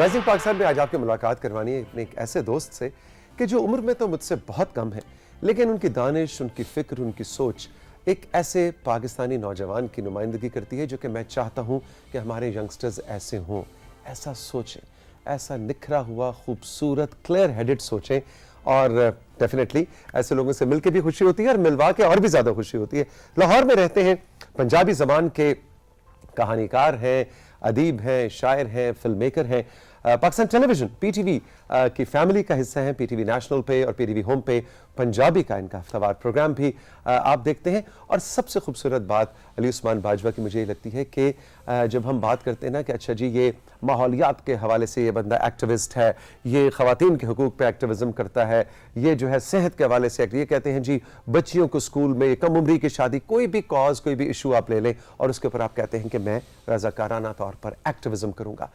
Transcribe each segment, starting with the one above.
Rising Pakistan میں آج آپ کی ملاقات کروانی ہے اپنے ایک ایسے دوست سے کہ جو عمر میں تو مجھ سے بہت کم ہے، لیکن ان کی دانش، ان کی فکر، ان کی سوچ ایک ایسے پاکستانی نوجوان کی نمائندگی کرتی ہے جو کہ میں چاہتا ہوں کہ ہمارے ینگسٹرز ایسے ہوں، ایسا سوچیں، ایسا نکھرا ہوا خوبصورت کلیئر ہیڈڈ سوچیں، اور ڈیفینیٹلی ایسے لوگوں سے مل کے بھی خوشی ہوتی ہے اور ملوا کے اور بھی زیادہ خوشی ہوتی ہے۔ لاہور میں رہتے ہیں، پنجابی زبان کے کہانی کار ہیں، ادیب ہیں، شاعر ہیں، فلم میکر ہیں، پاکستان ٹیلی ویژن پی ٹی وی کی فیملی کا حصہ ہیں، پی ٹی وی نیشنل پہ اور پی ٹی وی ہوم پہ پنجابی کا ان کا ہفتہ وار پروگرام بھی آپ دیکھتے ہیں۔ اور سب سے خوبصورت بات علی عثمان باجوہ کی مجھے یہ لگتی ہے کہ جب ہم بات کرتے ہیں نا کہ اچھا جی یہ ماحولیات کے حوالے سے یہ بندہ ایکٹیوسٹ ہے، یہ خواتین کے حقوق پہ ایکٹیوزم کرتا ہے، یہ جو ہے صحت کے حوالے سے یہ کہتے ہیں جی بچیوں کو اسکول میں کم عمری کی شادی، کوئی بھی کاز، کوئی بھی ایشو آپ لے لیں اور اس کے اوپر آپ کہتے ہیں کہ میں رضاکارانہ طور پر ایکٹیوزم کروں گا۔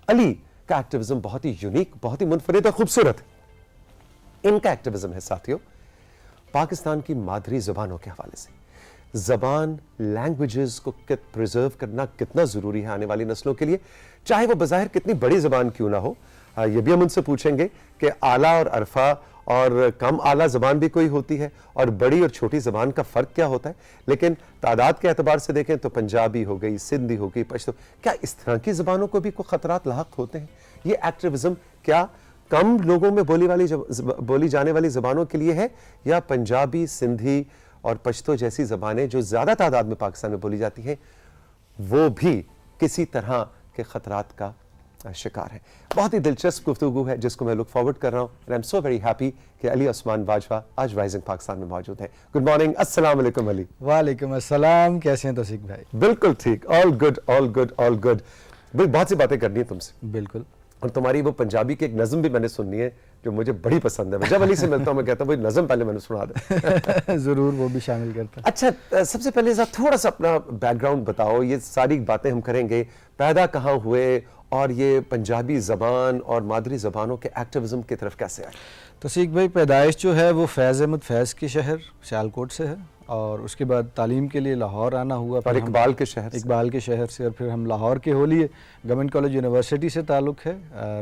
علی کا ایکٹیوزم بہت ہی یونیک، بہت ہی منفرد اور خوبصورت ہے۔ ان کا ایکٹیوزم ہے ساتھیوں پاکستان کی مادری زبانوں کے حوالے سے۔ زبان، لینگویجز کو پریزرو کرنا کتنا ضروری ہے آنے والی نسلوں کے لیے، چاہے وہ بظاہر کتنی بڑی زبان کیوں نہ ہو۔ یہ بھی ہم ان سے پوچھیں گے کہ اعلیٰ اور عرفہ اور کم اعلیٰ زبان بھی کوئی ہوتی ہے اور بڑی اور چھوٹی زبان کا فرق کیا ہوتا ہے، لیکن تعداد کے اعتبار سے دیکھیں تو پنجابی ہو گئی، سندھی ہو گئی، پشتو، کیا اس طرح کی زبانوں کو بھی کوئی خطرات لاحق ہوتے ہیں؟ یہ ایکٹیوزم کیا کم لوگوں میں بولی جانے والی زبانوں کے لیے ہے، یا پنجابی، سندھی اور پشتو جیسی زبانیں جو زیادہ تعداد میں پاکستان میں بولی جاتی ہیں وہ بھی کسی طرح کے خطرات کا شکار ہے؟ بہت ہی دلچسپ گفتگو ہے جس کو میں لک فارورڈ کر رہا ہوں، and I'm so very happy کہ علی عثمان باجوہ آج رائزنگ پاکستان میں موجود ہیں۔ گڈ مارننگ، السلام علیکم علی۔ وعلیکم السلام، کیسے ہیں توصیق بھائی؟ بالکل ٹھیک، all good all good all good. بہت سی باتیں کرنی ہیں تم سے، بالکل، اور تمہاری وہ پنجابی کی ایک نظم بھی میں نے سننی ہے جو مجھے بڑی پسند ہے۔ میں جب علی سے ملتا ہوں میں کہتا ہوں وہ نظم پہلے میں نے سنا دے۔ ضرور، وہ بھی شامل کرتا ہے۔ اچھا، سب سے پہلے ذرا تھوڑا سا اپنا بیک گراؤنڈ بتاؤ، یہ ساری باتیں ہم کریں گے، پیدا کہاں ہوئے اور یہ پنجابی زبان اور مادری زبانوں کے ایکٹیوزم کی طرف کیسے آئے؟ توصیق بھائی، پیدائش جو ہے وہ فیض احمد فیض کے شہر سیالکوٹ سے ہے، اور اس کے بعد تعلیم کے لیے لاہور آنا ہوا، اور اقبال کے شہر سے، اور پھر ہم لاہور کے ہو لیے۔ گورنمنٹ کالج یونیورسٹی سے تعلق ہے،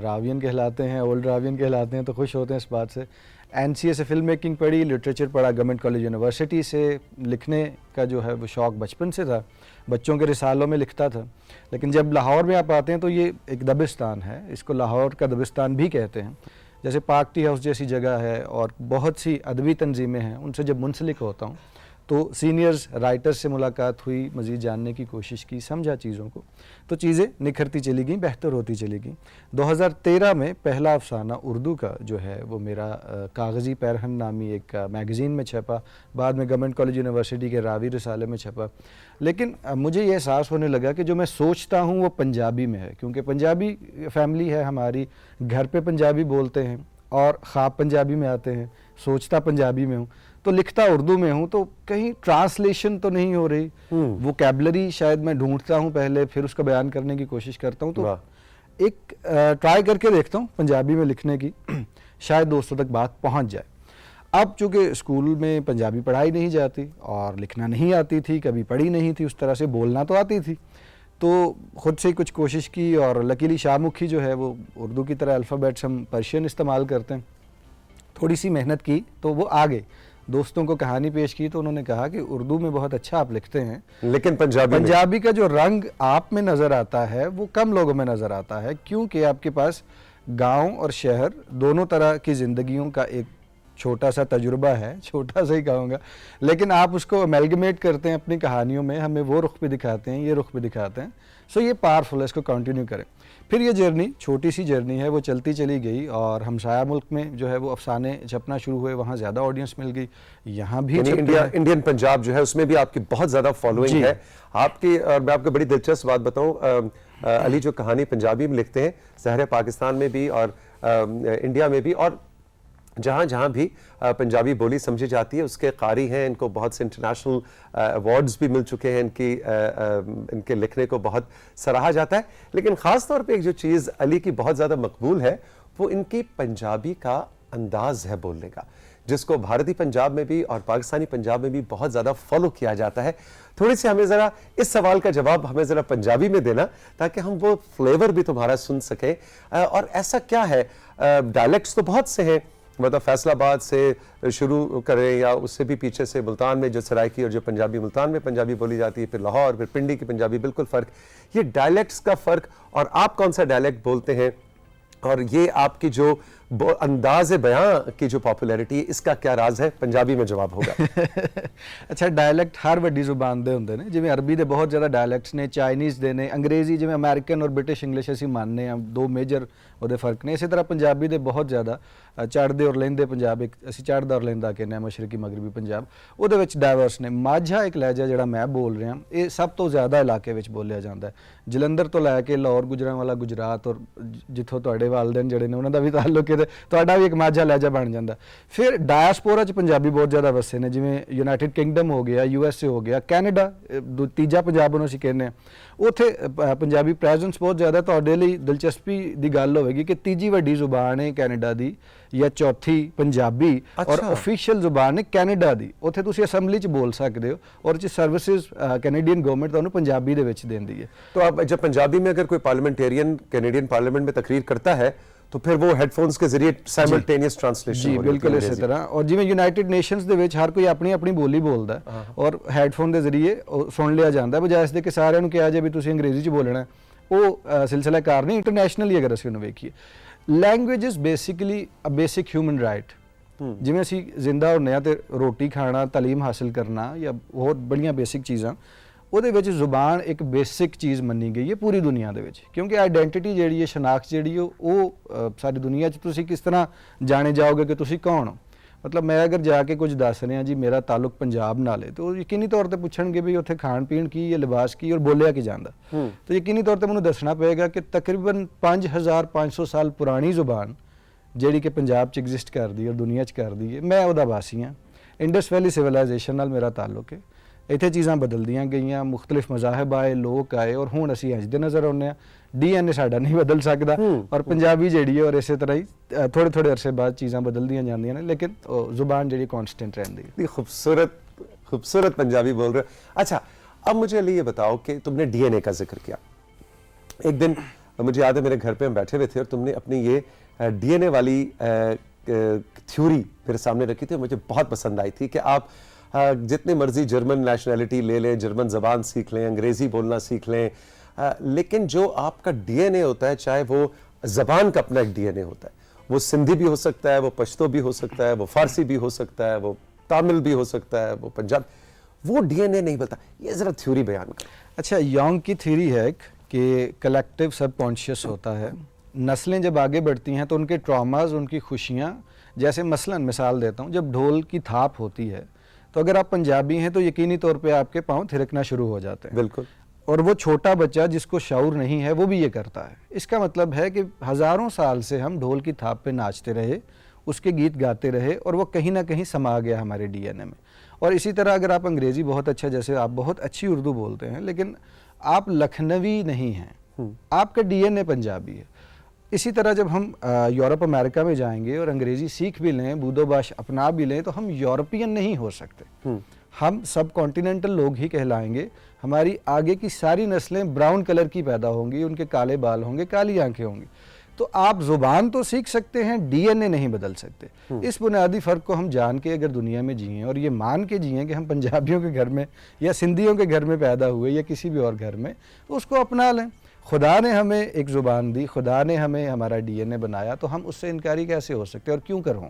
راوین کہلاتے ہیں، اولڈ راوین کہلاتے ہیں، تو خوش ہوتے ہیں اس بات سے۔ این سی اے سے فلم میکنگ پڑھی، لٹریچر پڑھا گورنمنٹ کالج یونیورسٹی سے۔ لکھنے کا جو ہے وہ شوق بچپن سے تھا، بچوں کے رسالوں میں لکھتا تھا، لیکن جب لاہور میں آپ آتے ہیں تو یہ ایک دبستان ہے، اس کو لاہور کا دبستان بھی کہتے ہیں۔ جیسے پاک ٹی ہاؤس جیسی جگہ ہے اور بہت سی ادبی تنظیمیں ہیں، ان سے جب منسلک ہوتا ہوں تو سینئرز رائٹر سے ملاقات ہوئی، مزید جاننے کی کوشش کی، سمجھا چیزوں کو، تو چیزیں نکھرتی چلی گئیں، بہتر ہوتی چلی گئیں۔ 2013 میں پہلا افسانہ اردو کا جو ہے وہ میرا کاغذی پیرہن نامی ایک میگزین میں چھپا، بعد میں گورنمنٹ کالج یونیورسٹی کے راوی رسالے میں چھپا۔ لیکن مجھے یہ احساس ہونے لگا کہ جو میں سوچتا ہوں وہ پنجابی میں ہے، کیونکہ پنجابی فیملی ہے ہماری، گھر پہ پنجابی بولتے ہیں اور خواب پنجابی میں آتے ہیں، سوچتا پنجابی میں ہوں، تو لکھتا اردو میں ہوں، تو کہیں ٹرانسلیشن تو نہیں ہو رہی، ووکیبلری شاید میں ڈھونڈتا ہوں پہلے، پھر اس کو بیان کرنے کی کوشش کرتا ہوں، تو ایک ٹرائی کر کے دیکھتا ہوں پنجابی میں لکھنے کی، شاید دوستوں تک بات پہنچ جائے۔ اب چونکہ اسکول میں پنجابی پڑھائی نہیں جاتی اور لکھنا نہیں آتی تھی، کبھی پڑھی نہیں تھی اس طرح سے، بولنا تو آتی تھی، تو خود سے کچھ کوشش کی، اور لکیلی شاہ مکھی جو ہے وہ اردو کی طرح الفابیٹس ہم پرشین استعمال کرتے ہیں، تھوڑی سی محنت کی تو وہ آ گئے۔ دوستوں کو کہانی پیش کی تو انہوں نے کہا کہ اردو میں بہت اچھا آپ لکھتے ہیں، لیکن پنجابی کا جو رنگ آپ میں نظر آتا ہے وہ کم لوگوں میں نظر آتا ہے، کیونکہ آپ کے پاس گاؤں اور شہر دونوں طرح کی زندگیوں کا ایک چھوٹا سا تجربہ ہے، چھوٹا سا ہی کہوں گا، لیکن آپ اس کو امیلگمیٹ کرتے ہیں اپنی کہانیوں میں، ہمیں وہ رخ بھی دکھاتے ہیں، یہ رخ بھی دکھاتے ہیں، سو یہ پاورفل ہے، اس کو کنٹینیو کریں۔ پھر یہ جرنی، چھوٹی سی جرنی ہے، وہ چلتی چلی گئی، اور ہمسایہ ملک میں جو ہے وہ افسانے چھپنا شروع ہوئے، وہاں زیادہ آڈینس مل گئی، یہاں بھی انڈین پنجاب جو ہے اس میں بھی آپ کی بہت زیادہ فالوئنگ ہے آپ کی۔ اور میں آپ کو بڑی دلچسپ بات بتاؤں، علی جو کہانی پنجابی میں لکھتے ہیں، ظاہر پاکستان میں بھی اور انڈیا میں بھی، اور جہاں جہاں بھی پنجابی بولی سمجھی جاتی ہے اس کے قاری ہیں، ان کو بہت سے انٹرنیشنل ایوارڈز بھی مل چکے ہیں، ان کے لکھنے کو بہت سراہا جاتا ہے، لیکن خاص طور پہ ایک جو چیز علی کی بہت زیادہ مقبول ہے وہ ان کی پنجابی کا انداز ہے بولنے کا۔ جس کو بھارتی پنجاب میں بھی اور پاکستانی پنجاب میں بھی بہت زیادہ فالو کیا جاتا ہے. تھوڑی سی ہمیں ذرا اس سوال کا جواب ہمیں ذرا پنجابی میں دینا تاکہ ہم وہ فلیور بھی تمہارا سن سکیں. اور ایسا کیا ہے, ڈائلیکٹس تو بہت سے ہیں, مطلب فیصل آباد سے شروع کریں یا اس سے بھی پیچھے سے ملتان میں جو سرائکی اور جو پنجابی ملتان میں پنجابی بولی جاتی ہے, پھر لاہور, پھر پنڈی کی پنجابی, بالکل فرق. یہ ڈائلیکٹس کا فرق, اور آپ کون سا ڈائلیکٹ بولتے ہیں, اور یہ آپ کی جو انداز بیاں کی جو پاپولیرٹی ہے, اس کا کیا راز ہے؟ پنجابی میں جواب ہوگا. اچھا, ڈائلیکٹ ہر وڈی زبان دے ہوندے نے, جویں عربی دے بہت زیادہ ڈائلیکٹس نے, چائنیز دے نے, انگریزی جویں امریکن اور برٹش انگلش اسی ماننے ہیں, دو میجر ਉਹਦੇ ਫਰਕ ਨੇ. ਇਸੇ ਤਰ੍ਹਾਂ ਪੰਜਾਬੀ ਦੇ ਬਹੁਤ ਜ਼ਿਆਦਾ ਚੜ੍ਹਦੇ ਔਰ ਲਹਿੰਦੇ ਪੰਜਾਬ, ਇੱਕ ਅਸੀਂ ਚੜ੍ਹਦਾ ਔਰ ਲਹਿੰਦਾ ਕਹਿੰਦੇ ਹਾਂ ਮਸ਼ਰਕੀ ਮਗਰਬੀ ਪੰਜਾਬ, ਉਹਦੇ ਵਿੱਚ ਡਾਇਵਰਸ ਨੇ. ਮਾਝਾ ਇੱਕ ਲਹਿਜਾ ਜਿਹੜਾ ਮੈਂ ਬੋਲ ਰਿਹਾ, ਇਹ ਸਭ ਤੋਂ ਜ਼ਿਆਦਾ ਇਲਾਕੇ ਵਿੱਚ ਬੋਲਿਆ ਜਾਂਦਾ ਹੈ. ਜਲੰਧਰ ਤੋਂ ਲੈ ਕੇ ਲਾਹੌਰ, ਗੁਜਰਾਂਵਾਲਾ, ਗੁਜਰਾਤ, ਔਰ ਜਿੱਥੋਂ ਤੁਹਾਡੇ ਵਾਲਦੈਨ ਜਿਹੜੇ ਨੇ ਉਹਨਾਂ ਦਾ ਵੀ ਤਾਲੁਕ ਹੈ, ਤੁਹਾਡਾ ਵੀ ਇੱਕ ਮਾਝਾ ਲਹਿਜਾ ਬਣ ਜਾਂਦਾ. ਫਿਰ ਡਾਇਸਪੋਰਾ 'ਚ ਪੰਜਾਬੀ ਬਹੁਤ ਜ਼ਿਆਦਾ ਵਸੇ ਨੇ, ਜਿਵੇਂ ਯੂਨਾਈਟਿਡ ਕਿੰਗਡਮ ਹੋ ਗਿਆ, USA ਹੋ ਗਿਆ, ਕੈਨੇਡਾ, ਤੀਜਾ ਪੰਜਾਬ ਉਹਨੂੰ ਅਸੀਂ ਕਹਿੰਦੇ ਹਾਂ, ਉੱਥੇ ਪੰਜਾਬੀ ਪ੍ਰੈਜ਼ੈਂਸ ਬਹੁਤ ਜ਼ਿਆਦਾ. ਤੁਹਾਡੇ ਲਈ ਦਿਲਚਸਪੀ ਦੀ ਗੱਲ ਹੋਵੇਗੀ ਕਿ ਤੀਜੀ ਵੱਡੀ ਜ਼ੁਬਾਨ ਹੈ ਕੈਨੇਡਾ ਦੀ, ਜਾਂ ਚੌਥੀ ਪੰਜਾਬੀ, ਔਰ ਆਫੀਸ਼ੀਅਲ ਜ਼ੁਬਾਨ ਹੈ ਕੈਨੇਡਾ ਦੀ. ਉੱਥੇ ਤੁਸੀਂ ਅਸੈਂਬਲੀ 'ਚ ਬੋਲ ਸਕਦੇ ਹੋ, ਔਰ ਇਹ ਸਰਵਿਸਿਜ਼ ਕੈਨੇਡੀਅਨ ਗਵਰਨਮੈਂਟ ਤੁਹਾਨੂੰ ਪੰਜਾਬੀ ਦੇ ਵਿੱਚ ਦਿੰਦੀ ਹੈ. تو اب جب پنجابی میں اگر کوئی پارلیمنٹیرین کینیڈین پارلیمنٹ میں تقریر کرتا ہے تو پھر وہ ہیڈ فونز کے ذریعے سائملٹینیس ٹرانسلیشن جی بالکل اسی طرح. اور جویں یونائٹڈ نیشنز دے وچ ہر کوئی اپنی اپنی بولی بولدا ہے اور ہیڈ فون دے ذریعے سن لیا جاندا ہے, بجائے اس دے کہ سارے نوں کہا جائے بھی تسی انگریزی چ بولنا ہے. وہ سلسلہ کار نہیں. انٹرنیشنلی اگر اسی انہوں ویکھیے, language is basically a basic human right. جویں اسی زندہ ہونے تے روٹی کھانا, تعلیم حاصل کرنا, یا بہت بڑیاں بیسک چیزاں, ਉਹਦੇ ਵਿੱਚ ਜ਼ੁਬਾਨ ਇੱਕ ਬੇਸਿਕ ਚੀਜ਼ ਮੰਨੀ ਗਈ ਹੈ ਪੂਰੀ ਦੁਨੀਆ ਦੇ ਵਿੱਚ. ਕਿਉਂਕਿ ਆਈਡੈਂਟੀਟੀ ਜਿਹੜੀ ਹੈ, ਸ਼ਨਾਖਤ ਜਿਹੜੀ ਉਹ ਸਾਰੀ ਦੁਨੀਆ 'ਚ ਤੁਸੀਂ ਕਿਸ ਤਰ੍ਹਾਂ ਜਾਣੇ ਜਾਓਗੇ ਕਿ ਤੁਸੀਂ ਕੌਣ ਹੋ. ਮਤਲਬ ਮੈਂ ਅਗਰ ਜਾ ਕੇ ਕੁਝ ਦੱਸ ਰਿਹਾ ਜੀ ਮੇਰਾ ਤਾਲੁਕ ਪੰਜਾਬ ਨਾਲ ਹੈ, ਤਾਂ ਉਹ ਯਕੀਨੀ ਤੌਰ ਤੇ ਪੁੱਛਣਗੇ ਵੀ ਉੱਥੇ ਖਾਣ ਪੀਣ ਕੀ ਹੈ, ਲਿਬਾਸ ਕੀ, ਔਰ ਬੋਲਿਆ ਕੀ ਜਾਂਦਾ. ਤਾਂ ਯਕੀਨੀ ਤੌਰ ਤੇ ਮੈਨੂੰ ਦੱਸਣਾ ਪਏਗਾ ਕਿ ਤਕਰੀਬਨ 5500 ਸਾਲ ਪੁਰਾਣੀ ਜ਼ੁਬਾਨ ਜਿਹੜੀ ਕਿ ਪੰਜਾਬ 'ਚ ਐਗਜ਼ਿਸਟ ਕਰਦੀ ਹੈ ਔਰ ਦੁਨੀਆ 'ਚ ਕਰਦੀ ਹੈ, ਮੈਂ ਉਹਦਾ ਵਾਸੀ ਹਾਂ. ਇੰਡਸ ਵੈਲੀ ਸਿਵਲਾਈਜੇਸ਼ਨ ਨਾਲ ਮੇਰਾ ਤਾਲੁਕ ਹੈ. ਇੱਥੇ ਚੀਜ਼ਾਂ ਬਦਲਦੀਆਂ ਗਈਆਂ, ਮੁxtਲਿਫ ਮਜ਼ਾਹਬ ਆਏ, ਲੋਕ ਆਏ, ਔਰ ਹੁਣ ਅਸੀਂ ਇੰਝ ਦੇ ਨਜ਼ਰ ਆਉਂਦੇ ਹਾਂ. DNA ਸਾਡਾ ਨਹੀਂ ਬਦਲ ਸਕਦਾ, ਔਰ ਪੰਜਾਬੀ ਜਿਹੜੀ ਹੈ, ਔਰ ਇਸੇ ਤਰ੍ਹਾਂ ਹੀ ਥੋੜੇ ਥੋੜੇ ਅਰਸੇ ਬਾਅਦ ਚੀਜ਼ਾਂ ਬਦਲਦੀਆਂ ਜਾਂਦੀਆਂ ਨੇ, ਲੇਕਿਨ ਜ਼ੁਬਾਨ ਜਿਹੜੀ کانسٹنٹ رہتی ہے. خوبصورت پنجابی بول رہے ہو. اچھا, اب مجھے علی یہ بتاؤ کہ تم نے DNA کا ذکر کیا. ایک دن مجھے یاد ہے میرے گھر پہ ہم بیٹھے ہوئے تھے اور تم نے اپنی یہ DNA والی تھیوری میرے سامنے رکھی تھی. مجھے بہت پسند آئی تھی کہ آپ جتنے مرضی جرمن نیشنلٹی لے لیں, جرمن زبان سیکھ لیں, انگریزی بولنا سیکھ لیں, لیکن جو آپ کا DNA ہوتا ہے, چاہے وہ زبان کا اپنا ایک DNA ہوتا ہے, وہ سندھی بھی ہو سکتا ہے, وہ پشتو بھی ہو سکتا ہے, وہ فارسی بھی ہو سکتا ہے, وہ تامل بھی ہو سکتا ہے, وہ پنجاب, وہ DNA نہیں بولتا. یہ ذرا تھیوری بیان کرو. اچھا, یونگ کی تھیوری ہے کہ کلیکٹیو سب کانشیس ہوتا ہے. نسلیں جب آگے بڑھتی ہیں تو ان کے ٹراماز, ان کی خوشیاں, جیسے مثلاً مثال دیتا ہوں, جب ڈھول کی تھاپ ہوتی ہے تو اگر آپ پنجابی ہیں تو یقینی طور پہ آپ کے پاؤں تھرکنا شروع ہو جاتے ہیں. بالکل. اور وہ چھوٹا بچہ جس کو شعور نہیں ہے وہ بھی یہ کرتا ہے. اس کا مطلب ہے کہ ہزاروں سال سے ہم ڈھول کی تھاپ پہ ناچتے رہے, اس کے گیت گاتے رہے, اور وہ کہیں نہ کہیں سما گیا ہمارے DNA میں. اور اسی طرح اگر آپ انگریزی بہت اچھا, جیسے آپ بہت اچھی اردو بولتے ہیں, لیکن آپ لکھنوی نہیں ہیں, آپ کا DNA پنجابی ہے. اسی طرح جب ہم یورپ امریکہ میں جائیں گے اور انگریزی سیکھ بھی لیں, بودو باش اپنا بھی لیں, تو ہم یورپین نہیں ہو سکتے. ہم سب کانٹیننٹل لوگ ہی کہلائیں گے. ہماری آگے کی ساری نسلیں براؤن کلر کی پیدا ہوں گی, ان کے کالے بال ہوں گے, کالی آنکھیں ہوں گی. تو آپ زبان تو سیکھ سکتے ہیں, DNA نہیں بدل سکتے. اس بنیادی فرق کو ہم جان کے اگر دنیا میں جئیں اور یہ مان کے جئیں کہ ہم پنجابیوں کے گھر میں یا سندھیوں کے گھر میں پیدا ہوئے یا کسی بھی اور گھر میں, تو اس کو اپنا لیں. خدا نے ہمیں ایک زبان دی, خدا نے ہمیں ہمارا DNA بنایا, تو ہم اس سے انکاری کیسے ہو سکتے, اور کیوں کروں,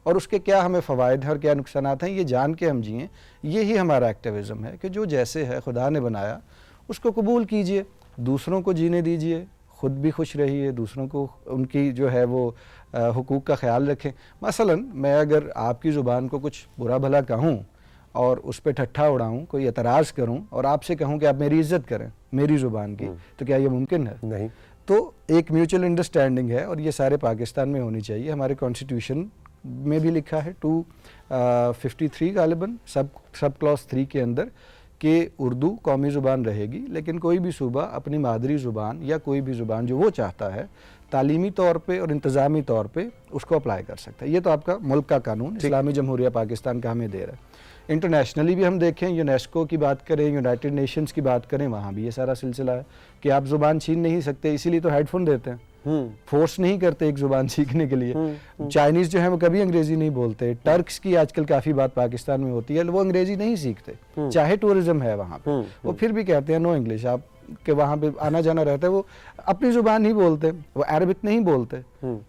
اور اس کے کیا ہمیں فوائد ہیں اور کیا نقصانات ہیں, یہ جان کے ہم جئیں. یہی ہمارا ایکٹیویزم ہے کہ جو جیسے ہے خدا نے بنایا اس کو قبول کیجئے, دوسروں کو جینے دیجئے, خود بھی خوش رہیے, دوسروں کو ان کی جو ہے وہ حقوق کا خیال رکھیں. مثلا میں اگر آپ کی زبان کو کچھ برا بھلا کہوں اور اس پہ ٹھٹھا اڑاؤں, کوئی اعتراض کروں اور آپ سے کہوں کہ آپ میری عزت کریں میری زبان کی, تو کیا یہ ممکن ہے؟ نہیں. تو ایک میوچل انڈرسٹینڈنگ ہے, اور یہ سارے پاکستان میں ہونی چاہیے. ہمارے کانسٹیٹیوشن میں بھی لکھا ہے 253 غالباً سب کلاس 3 کے اندر کہ اردو قومی زبان رہے گی, لیکن کوئی بھی صوبہ اپنی مادری زبان یا کوئی بھی زبان جو وہ چاہتا ہے تعلیمی طور پہ اور انتظامی طور پہ اس کو اپلائی کر سکتا ہے. یہ تو آپ کا ملک کا قانون اسلامی جمہوریہ پاکستان کا ہمیں دے رہا ہے. انٹرنیشنلی بھی ہم دیکھیں, یونیسکو کی بات کریں, یونائٹڈ نیشنز کی بات کریں, وہاں بھی یہ سارا سلسلہ ہے کہ آپ زبان چھین نہیں سکتے, اسی لیے تو ہیڈ فون دیتے ہیں, فورس نہیں کرتے ایک زبان سیکھنے کے لیے. چائنیز جو ہیں وہ کبھی انگریزی نہیں بولتے. ٹرکس کی آج کل کافی بات پاکستان میں ہوتی ہے, وہ انگریزی نہیں سیکھتے چاہے ٹورزم ہے وہاں پہ, وہ پھر بھی کہتے ہیں نو انگلش. آپ کہ وہاں پہ آنا جانا رہتا ہے, وہ اپنی زبان نہیں بولتے, وہ عربک نہیں بولتے,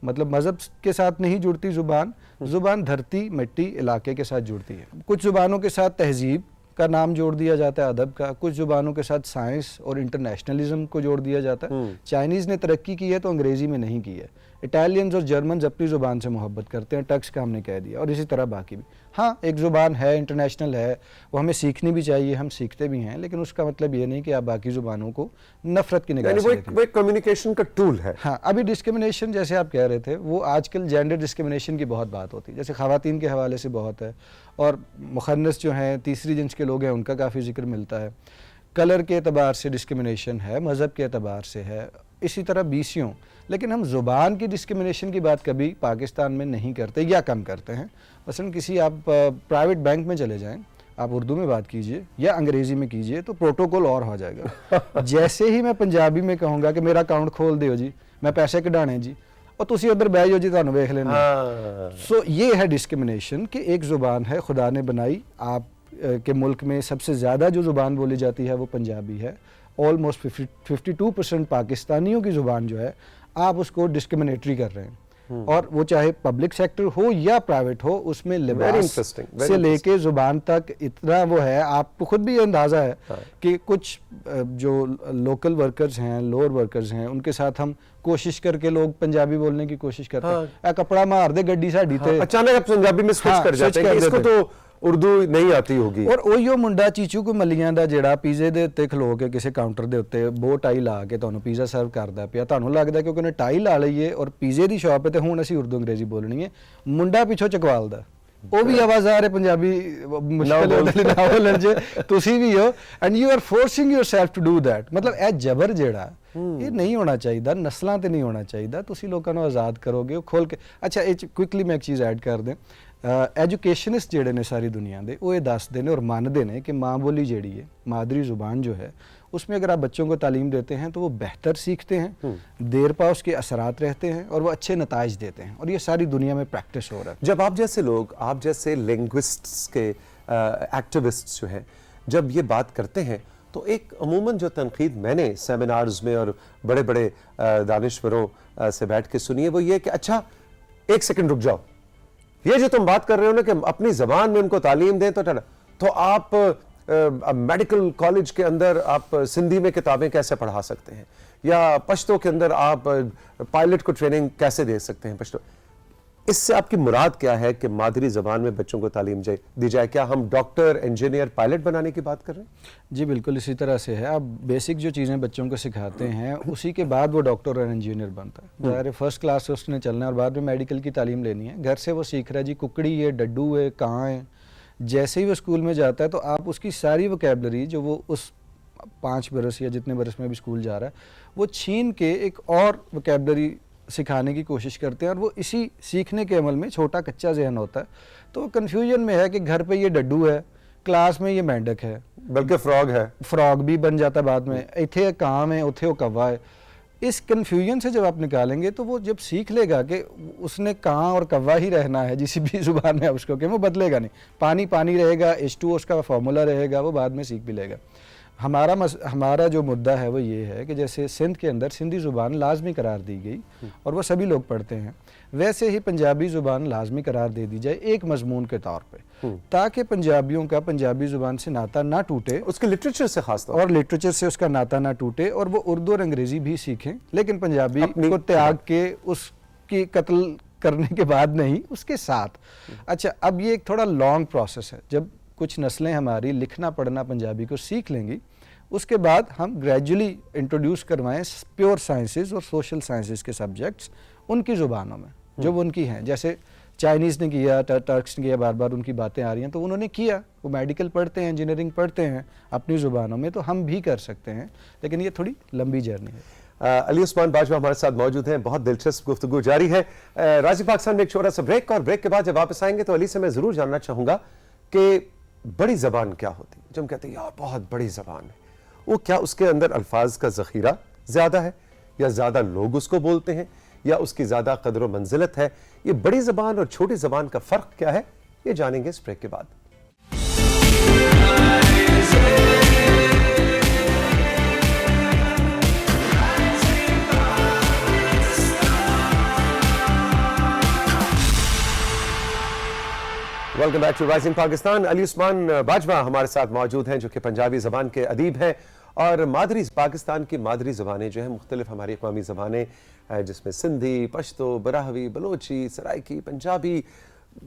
مطلب مذہب کے ساتھ نہیں جڑتی زبان. زبان دھرتی مٹی علاقے کے ساتھ جڑتی ہے. کچھ زبانوں کے ساتھ تہذیب کا نام جوڑ دیا جاتا ہے, ادب کا. کچھ زبانوں کے ساتھ سائنس اور انٹرنیشنلزم کو جوڑ دیا جاتا ہے. چائنیز نے ترقی کی ہے تو انگریزی میں نہیں کی ہے. اٹالینز اور جرمنز اپنی زبان سے محبت کرتے ہیں, ٹرکس کا ہم نے کہہ دیا, اور اسی طرح باقی بھی. ہاں ایک زبان ہے, انٹرنیشنل ہے, وہ ہمیں سیکھنی بھی چاہیے, ہم سیکھتے بھی ہیں, لیکن اس کا مطلب یہ نہیں کہ آپ باقی زبانوں کو نفرت کی نگاہ سے دیکھیں. وہ ایک کمیونیکیشن کا ٹول ہے. ہاں ابھی ڈسکرمنیشن جیسے آپ کہہ رہے تھے, وہ آج کل جینڈر ڈسکرمنیشن کی بہت بات ہوتی ہے, جیسے خواتین کے حوالے سے بہت ہے, اور مخنث جو ہیں تیسری جنس کے لوگ ہیں ان کا کافی ذکر ملتا ہے. کلر کے اعتبار سے ڈسکرمنیشن ہے, مذہب کے اعتبار سے ہے, اسی طرح بیسیوں. لیکن ہم زبان کی ڈسکرمنیشن کی بات کبھی پاکستان میں نہیں کرتے یا کم کرتے ہیں. مثلا کسی آپ پرائیویٹ بینک میں چلے جائیں, آپ اردو میں بات کیجئے یا انگریزی میں کیجئے تو پروٹوکول اور ہو جائے گا. جیسے ہی میں پنجابی میں کہوں گا کہ میرا اکاؤنٹ کھول دیو جی, میں پیسے کڈانے جی, اور تسی ادھر بہ جاؤ جی تانوں ویکھ لینا. سو یہ ہے ڈسکرمنیشن کہ ایک زبان ہے خدا نے بنائی. آپ کے ملک میں سب سے زیادہ جو زبان بولی جاتی ہے وہ پنجابی ہے. آلموسٹ 52% پاکستانیوں کی زبان جو ہے آپ اس کو ڈسکرمنیٹری کر رہے ہیں, اور وہ چاہے پبلک سیکٹر ہو یا پرائیویٹ ہو, اس میں لباس سے لے کے زبان تک اتنا وہ ہے. آپ کو خود بھی یہ اندازہ ہے کہ کچھ جو لوکل ورکرز ہیں, لوور ورکرز ہیں, ان کے ساتھ ہم کوشش کر کے لوگ پنجابی بولنے کی کوشش کرتے ہیں, اے کپڑا مار دے گڈی ساڈی تے, اچانک پنجابی میں سوئچ کر جاتے ہیں کہ اس کو تو اردو نہیں آتی ہوگی. اور اوہیو منڈا چیچو کو ملیاں دا جڑا پیزے دے اتنے کھلو کے کسی کاؤنٹر دے اتنے بو ٹائی لا کے تانوں پیزا سرو کردا پیا, تانوں لگدا کہ انہیں ٹائی لا لئی ہے اور پیزے دی شاپ ہے تے ہن اسی اردو انگریزی بولنی ہے. منڈا پیچھو چکوال دا وہ بھی آواز آ رہے پنجابی مشکل نہ بولن جے تسی بھی ہو, and you are forcing yourself to do that. مطلب اے جبر جیڑا یہ نہیں ہونا چاہیے, نسلاں تے نہیں ہونا چاہیے. تسی لوکاں نوں آزاد کرو گے کھول کے. اچھا کوئکلی میں ایک چیز ایڈ کر دیں, ایجوکیشنسٹ جڑے نے ساری دنیا دے وہ یہ دستے ہیں اور مانتے ہیں کہ ماں بولی جیڑی ہے, مادری زبان جو ہے, اس میں اگر آپ بچوں کو تعلیم دیتے ہیں تو وہ بہتر سیکھتے ہیں, دیر پا اس کے اثرات رہتے ہیں, اور وہ اچھے نتائج دیتے ہیں, اور یہ ساری دنیا میں پریکٹس ہو رہا ہے. جب آپ جیسے لوگ, آپ جیسے لنگوسٹس کے ایکٹیوسٹس جو ہیں, جب یہ بات کرتے ہیں تو ایک عموماً جو تنقید میں نے سیمینارز میں اور بڑے بڑے دانشوروں سے بیٹھ کے سنی ہے وہ یہ کہ اچھا ایک سیکنڈ رک جاؤ, یہ جو تم بات کر رہے ہو نا کہ اپنی زبان میں ان کو تعلیم دیں, تو آپ میڈیکل کالج کے اندر آپ سندھی میں کتابیں کیسے پڑھا سکتے ہیں, یا پشتو کے اندر آپ پائلٹ کو ٹریننگ کیسے دے سکتے ہیں پشتو. اس سے آپ کی مراد کیا ہے کہ مادری زبان میں بچوں کو تعلیم دی جائے؟ کیا ہم ڈاکٹر, انجینئر, پائلٹ بنانے کی بات کر رہے ہیں؟ جی بالکل اسی طرح سے ہے. آپ بیسک جو چیزیں بچوں کو سکھاتے ہیں اسی کے بعد وہ ڈاکٹر اور انجینئر بنتا ہے. ظاہر فرسٹ کلاس سے اس نے چلنا ہے اور بعد میں میڈیکل کی تعلیم لینی ہے. گھر سے وہ سیکھ رہا ہے جی ککڑی ہے, ڈڈو ہے, کہاں ہے. جیسے ہی وہ اسکول میں جاتا ہے تو آپ اس کی ساری وکیبلری جو وہ اس 5 برس یا جتنے برس میں بھی اسکول جا رہا ہے وہ چھین کے ایک اور وکیبلری سکھانے کی کوشش کرتے ہیں, اور وہ اسی سیکھنے کے عمل میں چھوٹا کچا ذہن ہوتا ہے. تو وہ کنفیوژن میں ہے کہ گھر پہ یہ ڈڈو ہے, کلاس میں یہ مینڈک ہے, بلکہ فراگ ہے, فراگ بھی بن جاتا ہے بعد میں, ایتھے کام ہے اتھے وہ کوا ہے. اس کنفیوژن سے جب آپ نکالیں گے تو وہ جب سیکھ لے گا کہ اس نے کہاں اور کوا ہی رہنا ہے جسی بھی زبان میں اس کو, کہ وہ بدلے گا نہیں. پانی پانی رہے گا, H2O اس کا فارمولا رہے گا, وہ بعد میں سیکھ بھی لے گا. ہمارا جو مدعا ہے وہ یہ ہے کہ جیسے سندھ کے اندر سندھی زبان لازمی قرار دی گئی اور وہ سبھی لوگ پڑھتے ہیں, ویسے ہی پنجابی زبان لازمی قرار دے دی جائے ایک مضمون کے طور پہ, تاکہ پنجابیوں کا پنجابی زبان سے ناطہ نہ ٹوٹے, اس کے لٹریچر سے خاص طور اور لٹریچر سے اس کا ناطہ نہ ٹوٹے, اور وہ اردو اور انگریزی بھی سیکھیں لیکن پنجابی کو تیاگ کے اس کی قتل کرنے کے بعد نہیں, اس کے ساتھ. اچھا اب یہ ایک تھوڑا لانگ پروسیس ہے. جب کچھ نسلیں ہماری لکھنا پڑھنا پنجابی کو سیکھ لیں گی, اس کے بعد ہم گریجولی انٹروڈیوس کروائیں پیور سائنسز اور سوشل سائنسز کے سبجیکٹس ان کی زبانوں میں جو وہ ان کی ہیں. جیسے چائنیز نے کیا, ٹرکس نے کیا, بار بار ان کی باتیں آ رہی ہیں تو انہوں نے کیا, وہ میڈیکل پڑھتے ہیں, انجینئرنگ پڑھتے ہیں اپنی زبانوں میں, تو ہم بھی کر سکتے ہیں, لیکن یہ تھوڑی لمبی جرنی ہے. علی عثمان باجوہ ہمارے ساتھ موجود ہیں. بہت دلچسپ گفتگو جاری ہے. رائزنگ پاکستان میں ایک چھوٹا سا بریک, اور بریک کے بعد جب واپس آئیں گے تو علی سے میں ضرور جاننا چاہوں گا کہ بڑی زبان کیا ہوتی ہے. جب ہم کہتے ہیں یار بہت بڑی زبان ہے, وہ کیا اس کے اندر الفاظ کا ذخیرہ زیادہ ہے, یا زیادہ لوگ اس کو بولتے ہیں, یا اس کی زیادہ قدر و منزلت ہے؟ یہ بڑی زبان اور چھوٹی زبان کا فرق کیا ہے, یہ جانیں گے اس بریک کے بعد. Welcome back to rising Pakistan. Ali Usman Bajwa ہمارے ساتھ موجود ہیں جو کہ پنجابی زبان کے ادیب ہیں, اور مادری پاکستان کی مادری زبانیں جو ہیں مختلف ہماری اقوامی زبانیں جس میں سندھی, پشتو, براہوی, بلوچی, سرائکی, پنجابی,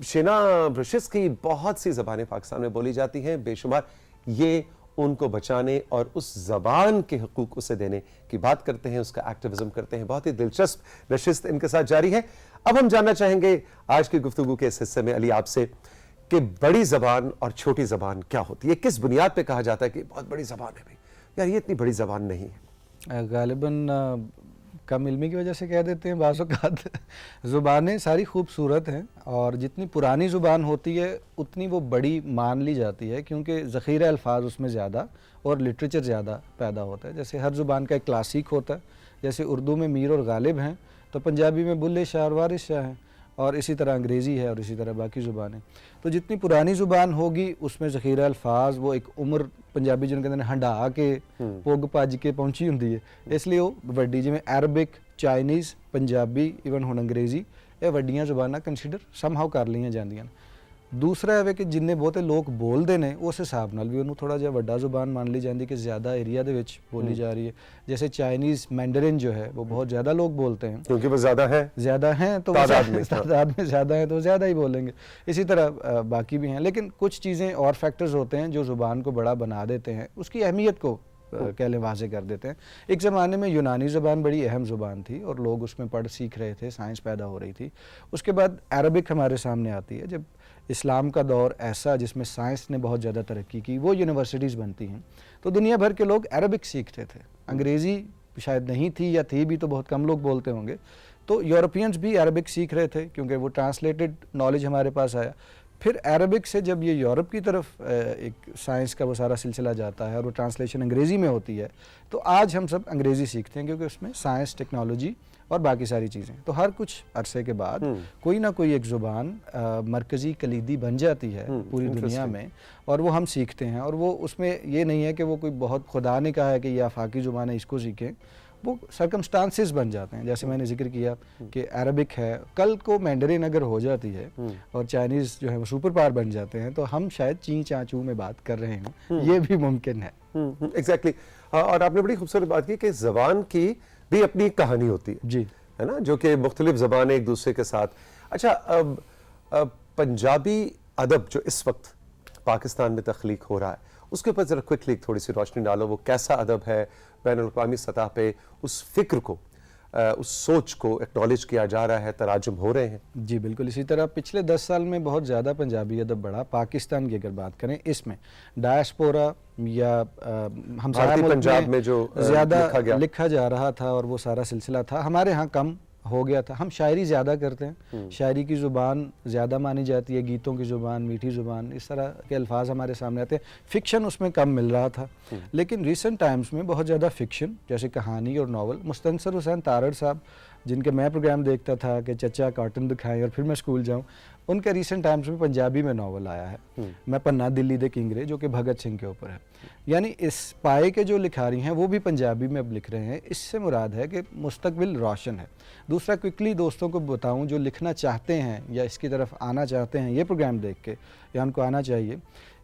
شناب, رشسکی, بہت سی زبانیں پاکستان میں بولی جاتی ہیں بے شمار. یہ ان کو بچانے اور اس زبان کے حقوق اسے دینے کی بات کرتے ہیں, اس کا ایکٹیوزم کرتے ہیں. بہت ہی دلچسپ نشست ان کے ساتھ جاری ہے. اب ہم جاننا چاہیں گے آج کی گفتگو کے اس حصے میں علی آپ سے کہ بڑی زبان اور چھوٹی زبان کیا ہوتی ہے. کس بنیاد پہ کہا جاتا ہے کہ بہت بڑی زبان ہے, بھائی یار یہ اتنی بڑی زبان نہیں ہے؟ غالباً کم علمی کی وجہ سے کہہ دیتے ہیں بعض اوقات. زبانیں ساری خوبصورت ہیں, اور جتنی پرانی زبان ہوتی ہے اتنی وہ بڑی مان لی جاتی ہے, کیونکہ ذخیرہ الفاظ اس میں زیادہ اور لٹریچر زیادہ پیدا ہوتا ہے. جیسے ہر زبان کا ایک کلاسک ہوتا ہے, جیسے اردو میں میر اور غالب ہیں تو پنجابی میں بلے شاہ اور وارث شاہ ہیں, اور اسی طرح انگریزی ہے, اور اسی طرح باقی زبانیں. تو جتنی پرانی زبان ہوگی اس میں ذخیرہ الفاظ وہ ایک عمر پنجابی جن کے اندر ہنڈا کے پوگ پاج کے پہنچی ہوندی ہے, اس لیے وہ وڈی جی میں عربک, چائنیز, پنجابی, ایون ہن انگریزی, یہ وڈیاں زباناں کنسیڈر سم ہاؤ کر لیاں جاندیاں. دوسرا ہے کہ جننے بہتے لوگ بولتے ہیں اس حساب نال بھی انہوں تھوڑا جہا وڈا زبان مان لی جاندی کہ زیادہ ایریا دے وچ بولی جا رہی ہے. جیسے چائنیز مینڈرن جو ہے وہ بہت زیادہ لوگ بولتے ہیں, کیونکہ وہ زیادہ ہیں تو تعداد میں زیادہ ہیں تو زیادہ ہی بولیں گے. اسی طرح باقی بھی ہیں, لیکن کچھ چیزیں اور فیکٹرز ہوتے ہیں جو زبان کو بڑا بنا دیتے ہیں, اس کی اہمیت کو کہہ لیں واضح کر دیتے ہیں. ایک زمانے میں یونانی زبان بڑی اہم زبان تھی اور لوگ اس میں پڑھ سیکھ رہے تھے, سائنس پیدا ہو رہی تھی. اس کے بعد عربک ہمارے سامنے آتی ہے. جب اسلام کا دور ایسا جس میں سائنس نے بہت زیادہ ترقی کی, وہ یونیورسٹیز بنتی ہیں, تو دنیا بھر کے لوگ عربک سیکھتے تھے. انگریزی شاید نہیں تھی, یا تھی بھی تو بہت کم لوگ بولتے ہوں گے, تو یورپینز بھی عربک سیکھ رہے تھے کیونکہ وہ ٹرانسلیٹڈ نالج ہمارے پاس آیا. پھر عربک سے جب یہ یورپ کی طرف ایک سائنس کا وہ سارا سلسلہ جاتا ہے اور وہ ٹرانسلیشن انگریزی میں ہوتی ہے, تو آج ہم سب انگریزی سیکھتے ہیں کیونکہ اس میں سائنس, ٹیکنالوجی اور باقی ساری چیزیں. تو ہر کچھ عرصے کے بعد کوئی نہ کوئی ایک زبان مرکزی کلیدی بن جاتی ہے پوری دنیا میں, اور وہ ہم سیکھتے ہیں. اور وہ اس میں یہ نہیں ہے کہ وہ کوئی بہت خدا نے کہا ہے کہ یہ آفاقی زبان ہے اس کو سیکھیں, وہ سرکمسٹانسز بن جاتے ہیں. جیسے میں نے ذکر کیا کہ عربک ہے, کل کو مینڈرن اگر ہو جاتی ہے اور چائنیز جو ہے وہ سپر پاور بن جاتے ہیں, تو ہم شاید چین چاچو میں بات کر رہے ہیں, یہ بھی ممکن ہے. ایگزیکٹلی. اور آپ نے بڑی خوبصورت بات کی کہ زبان کی بھی اپنی کہانی ہوتی ہے, جی ہے نا, جو کہ مختلف زبانیں ایک دوسرے کے ساتھ. اچھا, اب پنجابی ادب جو اس وقت پاکستان میں تخلیق ہو رہا ہے, اس کے اوپر ذرا کوئکلی تھوڑی سی روشنی ڈالو. وہ کیسا ادب ہے, بین الاقوامی سطح پہ اس فکر کو, اس سوچ کو ایکنالج کیا جا رہا ہے, تراجم ہو رہے ہیں؟ جی بالکل. اسی طرح پچھلے 10 سال میں بہت زیادہ پنجابی ادب بڑھا. پاکستان کی اگر بات کریں, اس میں ڈائسپورا یا ہمسایہ ملک میں جو زیادہ لکھا جا رہا تھا اور وہ سارا سلسلہ تھا, ہمارے ہاں کم ہو گیا تھا. ہم شاعری زیادہ کرتے ہیں, شاعری کی زبان زیادہ مانی جاتی ہے, گیتوں کی زبان, میٹھی زبان, اس طرح کے الفاظ ہمارے سامنے آتے ہیں. فکشن اس میں کم مل رہا تھا, لیکن ریسنٹ ٹائمز میں بہت زیادہ فکشن جیسے کہانی اور ناول. مستنصر حسین تارڑ صاحب جن کے میں پروگرام دیکھتا تھا کہ چچا کارٹون دکھائیں اور پھر میں اسکول جاؤں, ان کا ریسنٹ ٹائمز میں پنجابی میں ناول آیا ہے, میں پننا دلی دے کنگرے, جو کہ بھگت سنگھ کے اوپر ہے. یعنی اس پائے کے جو لکھاری ہیں وہ بھی پنجابی میں اب لکھ رہے ہیں. اس سے مراد ہے کہ مستقبل روشن ہے. دوسرا کوئکلی دوستوں کو بتاؤں جو لکھنا چاہتے ہیں یا اس کی طرف آنا چاہتے ہیں یہ پروگرام دیکھ کے, یا ان کو آنا چاہیے,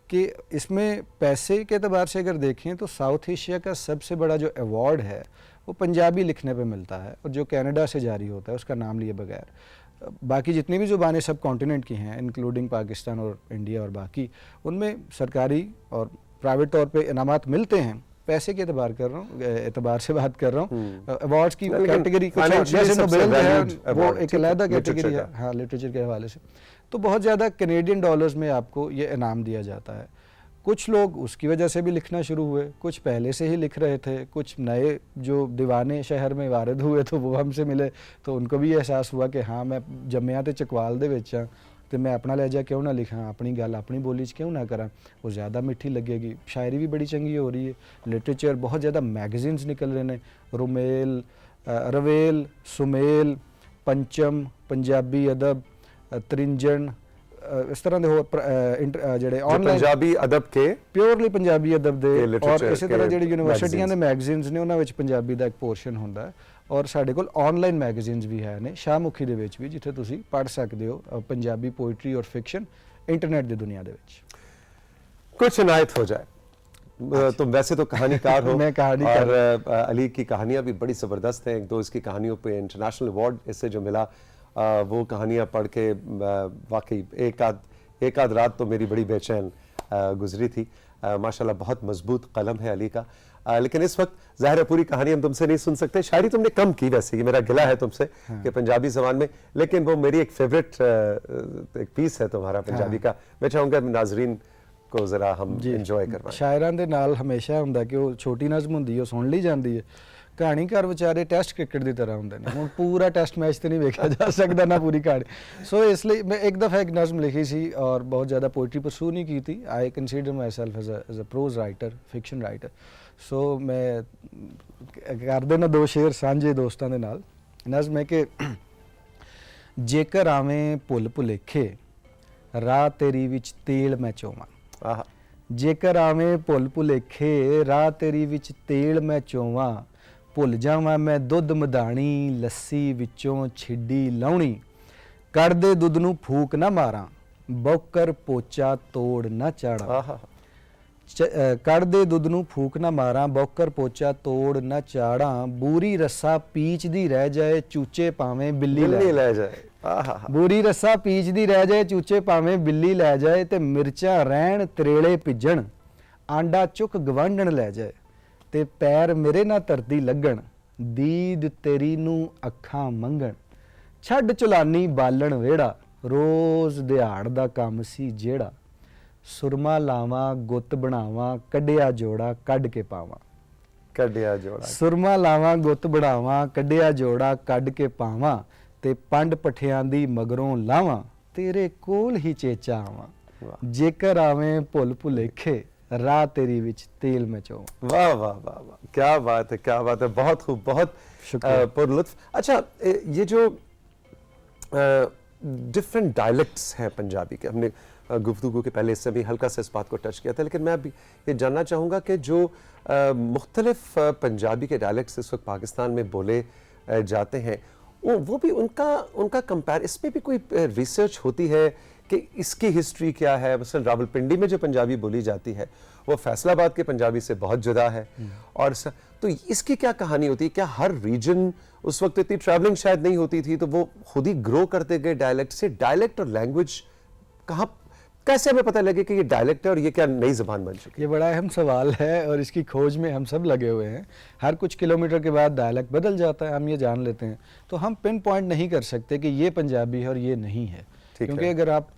کہ اس میں پیسے کے اعتبار سے اگر دیکھیں تو ساؤتھ ایشیا کا سب سے بڑا جو ایوارڈ ہے وہ پنجابی لکھنے پہ ملتا ہے, اور جو کینیڈا سے جاری ہوتا ہے اس کا نام لیے بغیر. باقی جتنی بھی زبانیں سب کانٹیننٹ کی ہیں انکلوڈنگ پاکستان اور انڈیا اور باقی, ان میں سرکاری اور پرائیویٹ طور پہ انعامات ملتے ہیں. پیسے کے اعتبار کر رہا ہوں, اعتبار سے بات کر رہا ہوں. ایوارڈز کی کیٹیگری جیسے نوبیل ہے وہ ایک علیحدہ کیٹیگری ہے, ہاں لٹریچر کے حوالے سے. تو بہت زیادہ کینیڈین ڈالرز میں آپ کو یہ انعام دیا جاتا ہے. کچھ لوگ اس کی وجہ سے بھی لکھنا شروع ہوئے, کچھ پہلے سے ہی لکھ رہے تھے, کچھ نئے جو دیوانے شہر میں وارد ہوئے تو وہ ہم سے ملے تو ان کو بھی احساس ہوا کہ ہاں میں جمیا تے چکوال دے وچ ہاں تو میں اپنا لہجہ کیوں نہ لکھاں, اپنی گل اپنی بولی کیوں نہ کراں, وہ زیادہ میٹھی لگے گی. شاعری بھی بڑی چنگی ہو رہی ہے, لٹریچر بہت زیادہ میگزینز نکل رہے ہیں, رومیل, رویل, سمیل, پنچم, پنجابی ادب, ترنجن, اس طرح دے جڑے آن لائن پنجابی ادب کے پیورلی پنجابی ادب دے, اور literature اسی طرح کے جڑی یونیورسٹیاں دے magazines. میگزینز نے انہاں وچ پنجابی دا ایک پورشن ہوندا ہے, اور ساڈے کول آن لائن میگزینز بھی ہے نے شاہ مکھی دے وچ بھی, جتھے تسی پڑھ سکدے ہو پنجابی پوئٹری اور فکشن انٹرنیٹ دی دنیا دے وچ. کچھ عنایت ہو جائے. تم ویسے تو کہانی کار ہو, میں کہانی اور علی کی کہانیاں بھی بڑی زبردست ہیں. ایک دو اس کی کہانیوں پہ انٹرنیشنل ایوارڈ اس سے جو ملا, وہ کہانیاں پڑھ کے واقعی ایک آدھ رات تو میری بڑی بے چین گزری تھی. ماشاءاللہ بہت مضبوط قلم ہے علی کا, لیکن اس وقت ظاہر ہے پوری کہانی ہم تم سے نہیں سن سکتے. شاعری تم نے کم کی ویسے, یہ میرا گلہ ہے تم سے کہ پنجابی زبان میں, لیکن وہ میری ایک فیوریٹ ایک پیس ہے تمہارا پنجابی کا. میں چاہوں گا ناظرین کو ذرا ہم انجوائے کروائیں. شاعران دے نال ہمیشہ ہوندا کہ وہ چھوٹی نظم ہوندی ہے, وہ سن لی جاندی ہے. کہانی کار بیچارے ٹیسٹ کرکٹ دی طرح ہوندے نے, ہن پورا ٹیسٹ میچ تے نہیں ویکھا جا سکدا نہ پوری کہانی. سو اس لیے میں ایک دفعہ ایک نظم لکھی سی اور بہت زیادہ پوئٹری پرسو نہیں کی تھی. I consider myself as a prose writer, fiction writer. So میں کر دینا دو شعر سانجے دوستاں دے نال. نظم ہے کہ جੇਕਰ ਆਵੇਂ ਭੁੱਲ ਭੁਲੇਖੇ ਰਾਹ ਤੇਰੀ ਵਿੱਚ ਤੇਲ ਮੈਂ ਚੋਵਾਂ. ਜੇਕਰ ਆਵੇਂ ਭੁੱਲ ਭੁਲੇਖੇ ਰਾਹ ਤੇਰੀ ਵਿੱਚ ਤੇਲ ਮੈਂ ਚੋਵਾਂ, ਭੁੱਲ ਜਾਵਾਂ ਮੈਂ ਦੁੱਧ ਮਧਾਣੀ ਲੱਸੀ ਵਿੱਚੋਂ ਛਿੱਡੀ ਲਾਉਣੀ, ਕੱਢਦੇ ਦੁੱਧ ਨੂੰ ਫੂਕ ਨਾ ਮਾਰਾਂ ਬੌਕਰ ਪੋਚਾ ਤੋੜ ਨਾ ਚਾੜਾਂ. ਕੱਢਦੇ ਦੁੱਧ ਨੂੰ ਫੂਕ ਨਾ ਮਾਰਾਂ ਬੌਕਰ ਪੋਚਾ ਤੋੜ ਨਾ ਚਾੜਾਂ, ਬੂਰੀ ਰੱਸਾ ਪੀਚਦੀ ਰਹਿ ਜਾਏ ਚੂਚੇ ਭਾਵੇਂ ਬਿੱਲੀ ਲੈ ਜਾਏ. ਬੂਰੀ ਰੱਸਾ ਪੀਚਦੀ ਰਹਿ ਜਾਏ ਚੂਚੇ ਭਾਵੇਂ ਬਿੱਲੀ ਲੈ ਜਾਏ, ਤੇ ਮਿਰਚਾਂ ਰਹਿਣ ਤਰੇਲੇ ਭਿੱਜਣ ਆਂਡਾ ਚੁੱਕ ਗਵਾਂਢਣ ਲੈ ਜਾਏ, ਤੇ ਪੈਰ ਮੇਰੇ ਨਾ ਧਰਤੀ ਲੱਗਣ ਦੀਦ ਤੇਰੀ ਨੂੰ ਅੱਖਾਂ ਮੰਗਣ. ਛੱਡ ਚੁਲਾਨੀ ਬਾਲਣ ਵਿਹੜਾ ਰੋਜ਼ ਦਿਹਾੜ ਦਾ ਕੰਮ ਸੀ ਜਿਹੜਾ, ਸੁਰਮਾ ਲਾਵਾਂ ਗੁੱਤ ਬਣਾਵਾਂ ਕੱਢਿਆ ਜੋੜਾ ਕੱਢ ਕੇ ਪਾਵਾਂ. ਕੱਢਿਆ ਜੋੜਾ ਸੁਰਮਾ ਲਾਵਾਂ ਗੁੱਤ ਬਣਾਵਾਂ ਕੱਢਿਆ ਜੋੜਾ ਕੱਢ ਕੇ ਪਾਵਾਂ, ਤੇ ਪੰਡ ਪਠਿਆਂ ਦੀ ਮਗਰੋਂ ਲਾਵਾਂ ਤੇਰੇ ਕੋਲ ਹੀ ਚੇਚਾ ਆਵਾਂ. ਜੇਕਰ ਆਵੇਂ ਭੁੱਲ ਭੁਲੇਖੇ راہ تیری وچ تیل میں چوواں. واہ واہ واہ واہ, کیا بات ہے, کیا بات ہے, بہت خوب, بہت پر لطف. اچھا, یہ جو ڈفرینٹ ڈائلیکٹس ہیں پنجابی کے, ہم نے گفتگو کے پہلے اس سے بھی ہلکا سے اس بات کو ٹچ کیا تھا, لیکن میں اب یہ جاننا چاہوں گا کہ جو مختلف پنجابی کے ڈائلیکٹس اس وقت پاکستان میں بولے جاتے ہیں, وہ بھی ان کا کمپیر, اس میں بھی کوئی ریسرچ ہوتی ہے کہ اس کی ہسٹری کیا ہے؟ مثلا راولپنڈی میں جو پنجابی بولی جاتی ہے وہ فیصل آباد کے پنجابی سے بہت جدا ہے, اور تو اس کی کیا کہانی ہوتی ہے؟ کیا ہر ریجن, اس وقت اتنی ٹریولنگ شاید نہیں ہوتی تھی تو وہ خود ہی گرو کرتے گئے ڈائلیکٹ سے؟ ڈائلیکٹ اور لینگویج کہاں, کیسے ہمیں پتہ لگے کہ یہ ڈائلیکٹ ہے اور یہ کیا نئی زبان بن چکی ہے؟ یہ بڑا اہم سوال ہے اور اس کی کھوج میں ہم سب لگے ہوئے ہیں. ہر کچھ کلومیٹر کے بعد ڈائلیکٹ بدل جاتا ہے, ہم یہ جان لیتے ہیں. تو ہم پن پوائنٹ نہیں کر سکتے کہ یہ پنجابی ہے اور یہ نہیں ہے, کیونکہ اگر آپ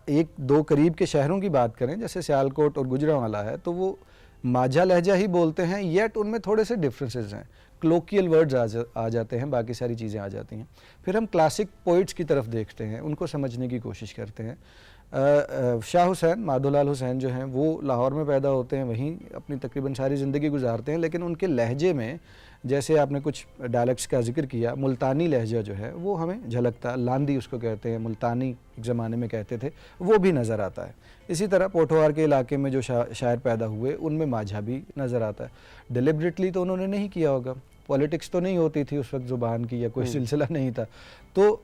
ایک دو قریب کے شہروں کی بات کریں جیسے سیالکوٹ اور گجرانوالہ ہے تو وہ ماجھا لہجہ ہی بولتے ہیں, یٹ ان میں تھوڑے سے ڈفرینسز ہیں. کلوکیل ورڈز آ جاتے ہیں, باقی ساری چیزیں آ جاتی ہیں. پھر ہم کلاسک پوئٹس کی طرف دیکھتے ہیں, ان کو سمجھنے کی کوشش کرتے ہیں. شاہ حسین, مادھو لال حسین جو ہیں وہ لاہور میں پیدا ہوتے ہیں, وہیں اپنی تقریباً ساری زندگی گزارتے ہیں, لیکن ان کے لہجے میں جیسے آپ نے کچھ ڈائلیکٹس کا ذکر کیا, ملتانی لہجہ جو ہے وہ ہمیں جھلکتا, لاندی اس کو کہتے ہیں, ملتانی ایک زمانے میں کہتے تھے, وہ بھی نظر آتا ہے. اسی طرح پوٹھوہار کے علاقے میں جو شاعر پیدا ہوئے ان میں ماجھا بھی نظر آتا ہے. ڈیلیبریٹلی تو انہوں نے نہیں کیا ہوگا, پولیٹکس تو نہیں ہوتی تھی اس وقت زبان کی, یا کوئی سلسلہ نہیں تھا تو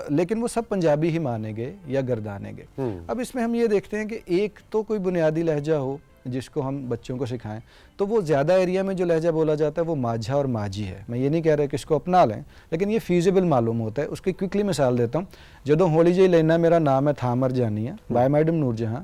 لیکن وہ سب پنجابی ہی مانے گئے یا گردانے گئے. اب اس میں ہم یہ دیکھتے ہیں کہ ایک تو کوئی بنیادی لہجہ ہو جس کو ہم بچوں کو سکھائیں, تو وہ زیادہ ایریا میں جو لہجہ بولا جاتا ہے وہ ماجھا اور ماجھی ہے. میں یہ نہیں کہہ رہا کہ اس کو اپنا لیں, لیکن یہ فیزیبل معلوم ہوتا ہے. اس کی کوئکلی مثال دیتا ہوں. جدوں ہولی جی لینا میرا نام ہے تھامر جانی ہے بائے میڈم نور جہاں,